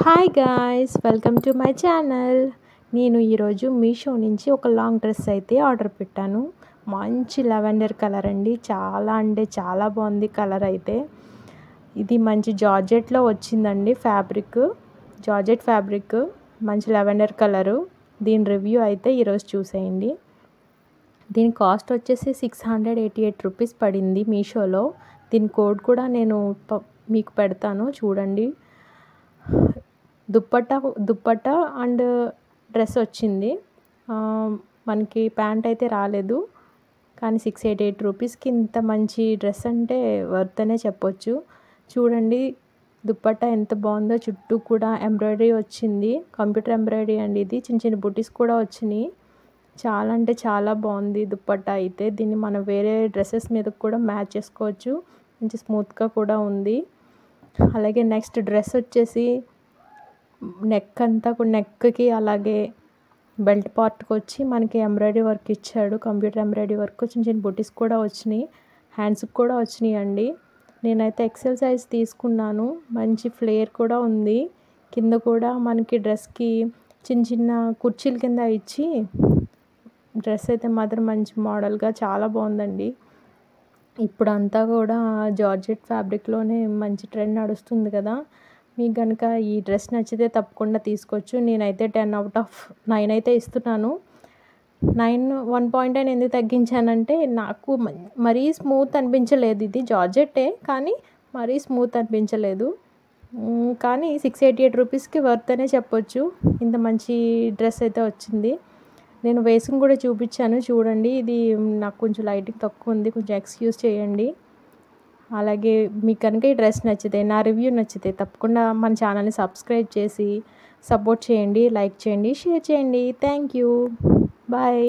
Hi guys, welcome to my channel. నేను ఈరోజు మీషో నుంచి ఒక లాంగ్ డ్రెస్ అయితే ఆర్డర్ పెట్టాను. మంచి లెవెండర్ కలర్ అండి. చాలా అంటే చాలా బాగుంది కలర్ అయితే. ఇది మంచి జార్జెట్లో వచ్చిందండి. జార్జెట్ ఫ్యాబ్రిక్, మంచి లెవెండర్ కలరు. దీని రివ్యూ అయితే ఈరోజు చూసేయండి. దీని కాస్ట్ వచ్చేసి 688 రూపీస్ పడింది మీషోలో. దీని కోడ్ కూడా నేను మీకు పెడతాను, చూడండి. దుప్పట్టా అండ్ డ్రెస్ వచ్చింది. మనకి ప్యాంట్ అయితే రాలేదు, కానీ 688 రూపీస్కి ఇంత మంచి డ్రెస్ అంటే వర్త్ అనే చెప్పొచ్చు. చూడండి దుప్పట్టా ఎంత బాగుందో. చుట్టూ కూడా ఎంబ్రాయిడరీ వచ్చింది, కంప్యూటర్ ఎంబ్రాయిడరీ అండి. ఇది చిన్న చిన్న బుటీస్ కూడా వచ్చినాయి. చాలా అంటే చాలా బాగుంది దుప్పట్టా అయితే. దీన్ని మనం వేరే డ్రెస్సెస్ మీద కూడా మ్యాచ్ చేసుకోవచ్చు. మంచి స్మూత్గా కూడా ఉంది. అలాగే నెక్స్ట్ డ్రెస్ వచ్చేసి నెక్కి అలాగే బెల్ట్ పార్ట్కి వచ్చి మనకి ఎంబ్రాయిడరీ వర్క్ ఇచ్చాడు, కంప్యూటర్ ఎంబ్రాయిడరీ వర్క్. చిన్న చిన్న బుటీస్ కూడా వచ్చినాయి, హ్యాండ్స్కి కూడా వచ్చినాయి అండి. నేనైతే ఎక్సెల్ సైజ్ తీసుకున్నాను. మంచి ఫ్లేర్ కూడా ఉంది. కింద కూడా మనకి డ్రెస్కి చిన్న చిన్న కుర్చీల కింద ఇచ్చి, డ్రెస్ అయితే మాత్రం మంచి మోడల్గా చాలా బాగుందండి. ఇప్పుడు అంతా కూడా జార్జెట్ ఫ్యాబ్రిక్లోనే మంచి ట్రెండ్ నడుస్తుంది కదా. మీకు కనుక ఈ డ్రెస్ నచ్చితే తప్పకుండా తీసుకోవచ్చు. నేనైతే 10/9 అయితే ఇస్తున్నాను. 1 ఎందుకు తగ్గించానంటే, నాకు మరీ స్మూత్ అనిపించలేదు. ఇది జార్జెట్టే కానీ మరీ స్మూత్ అనిపించలేదు. కానీ 688 రూపీస్కి వర్త్ అనే చెప్పొచ్చు. ఇంత మంచి డ్రెస్ అయితే వచ్చింది. నేను వేసుకుని కూడా చూపించాను, చూడండి. ఇది నాకు కొంచెం లైటింగ్ తక్కువ ఉంది, కొంచెం ఎక్స్క్యూజ్ చేయండి. అలాగే మీకు కనుక ఈ డ్రెస్ నచ్చితే, నా రివ్యూ నచ్చితే తప్పకుండా మన ఛానల్ని సబ్స్క్రైబ్ చేసి సపోర్ట్ చేయండి, లైక్ చేయండి, షేర్ చేయండి. Thank you, bye.